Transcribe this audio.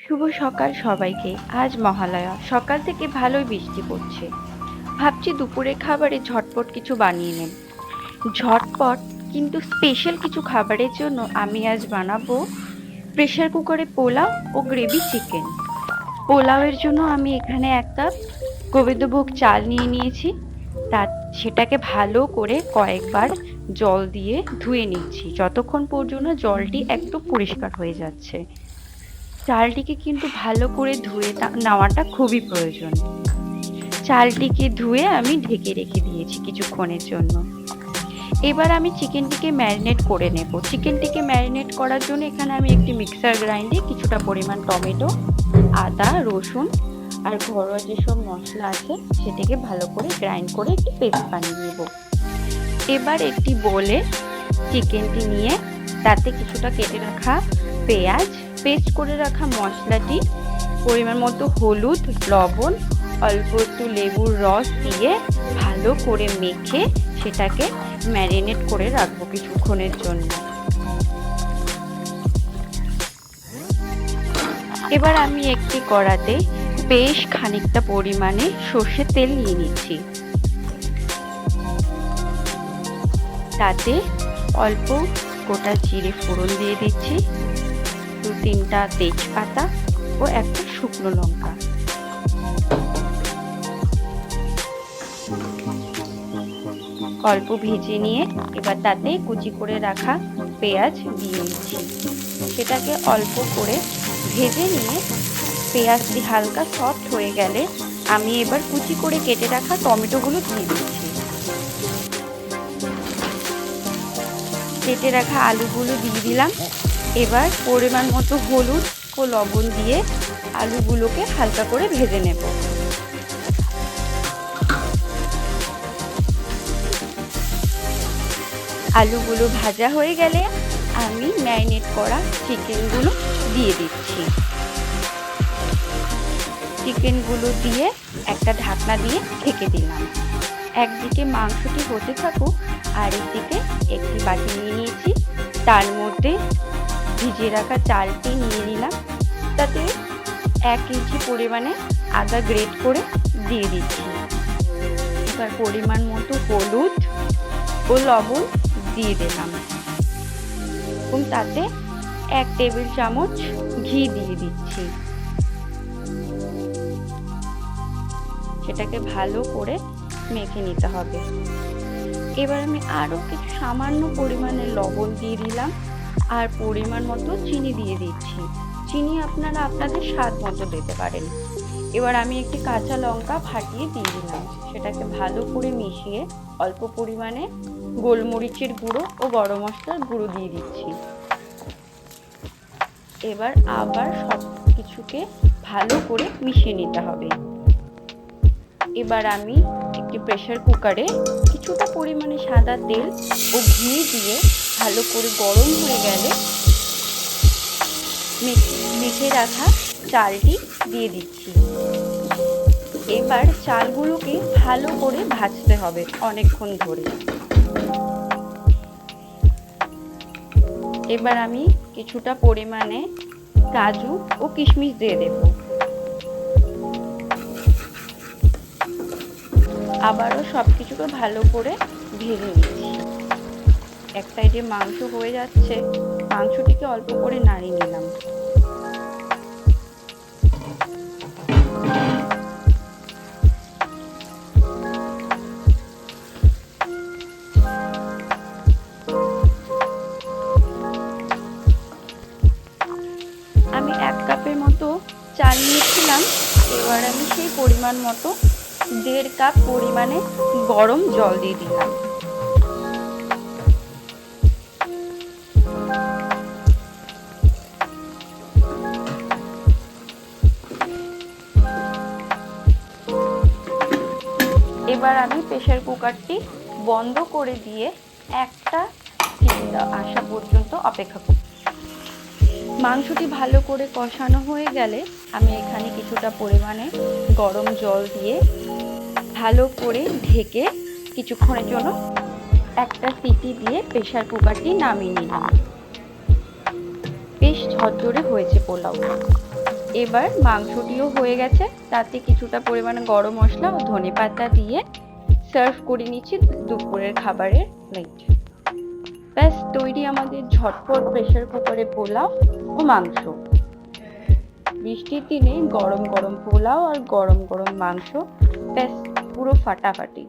শুভ সকাল সবাইকে। আজ মহালয়া। সকাল থেকে ভালোই বৃষ্টি পড়ছে। ভাবছি দুপুরের খাবারে ঝটপট কিছু বানিয়ে নেব। ঝটপট কিন্তু স্পেশাল কিছু খাবারের জন্য আমি আজ বানাবো প্রেসার কুকারে পোলাও ও গ্রেভি চিকেন। পোলাওয়ের জন্য আমি এখানে ১ কাপ গোবিন্দভোগ চাল নিয়ে নিয়েছি। সেটাকে ভালো করে কয়েকবার জল দিয়ে ধুয়ে নিচ্ছি যতক্ষণ পর্যন্ত জলটি একদম পরিষ্কার হয়ে যাচ্ছে। চালটিকে কিন্তু ভালো করে ধুয়ে নেওয়াটা খুবই প্রয়োজন। চালটিকে ধুয়ে আমি ঢেকে রেখে দিয়েছি কিছুক্ষণের জন্য। এবার আমি চিকেনটিকে ম্যারিনেট করে নেব। চিকেনটিকে ম্যারিনেট করার জন্য এখানে আমি একটি মিক্সার গ্রাইন্ডে কিছুটা পরিমাণ টমেটো, আদা, রসুন আর ঘরোয়া যেসব মশলা আছে সেটাকে ভালো করে গ্রাইন্ড করে একটি পেস্ট বানিয়ে নেব। এবার একটি বোলে চিকেনটি নিয়ে তাতে কিছুটা কেটে রাখা পেঁয়াজ, পেস্ট করে রাখা মশলাটি, পরিমাণ মতো হলুদ, লবণ, অল্প একটু লেবুর রস দিয়ে ভালো করে মেখে সেটাকে ম্যারিনেট করে রাখবো কিছুক্ষণের জন্য। এবার আমি একটি কড়াতে বেশ খানিকটা পরিমাণে সর্ষের তেল নিয়ে নিচ্ছি। তাতে অল্প গোটা জিরে ফোড়ন দিয়ে দিচ্ছি, ২-৩টা তেজপাতা ও একটা শুকনো লঙ্কা। অল্প ভেজে নিয়ে এবার তাতে কুচি করে রাখা পেঁয়াজ দিয়ে দিচ্ছি। সেটাকে অল্প করে ভেজে নিয়ে পেঁয়াজটি হালকা সফট হয়ে গেলে আমি এবার কুচি করে কেটে রাখা টমেটোগুলো দিয়ে দিচ্ছি। কেটে রাখা আলুগুলো দিয়ে দিলাম। এবার পরিমাণ মতো হলুদ ও লবণ দিয়ে আলুগুলোকে হালকা করে ভেজে নেব। আলুগুলো ভাজা হয়ে গেলে আমি ম্যারিনেট করা চিকেনগুলো দিয়ে দিচ্ছি। চিকেনগুলো দিয়ে একটা ঢাকনা দিয়ে ঢেকে দিলাম। একদিকে মাংসটি হতে থাকুক, আর একদিকে একটি বাটি নিয়ে নিয়েছি, তার মধ্যে ভিজিয়ে রাখা চালটি নিয়ে নিলাম। তাতে ১ ইঞ্চি পরিমাণে আদা গ্রেট করে দিয়ে দিচ্ছি। এবার পরিমাণ মতো হলুদ ও লবণ দিয়ে দিলাম এবং তাতে ১ টেবিল চামচ ঘি দিয়ে দিচ্ছি। সেটাকে ভালো করে মেখে নিতে হবে। এবার আমি আরও কিছু সামান্য পরিমাণে লবণ দিয়ে দিলাম আর পরিমাণ মতো চিনি দিয়ে দিচ্ছি। চিনি আপনারা আপনাদের স্বাদ মতো দিতে পারেন। এবার আমি একটি কাঁচা লঙ্কা ফাটিয়ে দিয়ে দিলাম। সেটাকে ভালো করে মিশিয়ে অল্প পরিমাণে গোলমরিচের গুঁড়ো ও গরম মশলার গুঁড়ো দিয়ে দিচ্ছি। এবার আবার সব কিছুকে ভালো করে মিশিয়ে নিতে হবে। এবার আমি একটি প্রেসার কুকারে কিছুটা পরিমাণে সাদা তেল ও ঘি দিয়ে ভালো করে গরম হয়ে গেলে মেখে রাখা চালটি দিয়ে দিচ্ছি। এবার চালগুলোকে ভালো করে ভাজতে হবে অনেকক্ষণ ধরে। এবার আমি কিছুটা পরিমাণে কাজু ও কিশমিশ দিয়ে দেব। আবারও সব কিছুকে ভালো করে ভেজে নিচ্ছি। এক সাইডে মাংস হয়ে যাচ্ছে, মাংসটিকে অল্প করে নাড়িয়ে নিলাম। আমি ১ কাপের মতো চাল নিয়েছিলাম। এবার আমি সেই পরিমাণ মতো ১.৫ কাপ পরিমাণে গরম জল দিয়ে দিলাম। এবার আমি প্রেসার কুকারটি বন্ধ করে দিয়ে একটা সিটি আসা পর্যন্ত অপেক্ষা করব। মাংসটি ভালো করে কষানো হয়ে গেলে আমি এখানে কিছুটা পরিমাণে গরম জল দিয়ে ভালো করে ঢেকে কিছুক্ষণের জন্য একটা সিটি দিয়ে প্রেসার কুকারটি নামিয়ে নিলাম। বেশ ঝরঝরে হয়েছে পোলাও। এবার মাংসটিও হয়ে গেছে, তাতে কিছুটা পরিমাণে গরম মশলা ও ধনেপাতা দিয়ে সার্ভ করে নিচ্ছি দুপুরের খাবারের প্লেট। ব্যাস তৈরি আমাদের ঝটপট প্রেসার কুকারে পোলাও ও মাংস। বৃষ্টির দিনে গরম গরম পোলাও আর গরম গরম মাংস, ব্যাস পুরো ফাটাফাটি।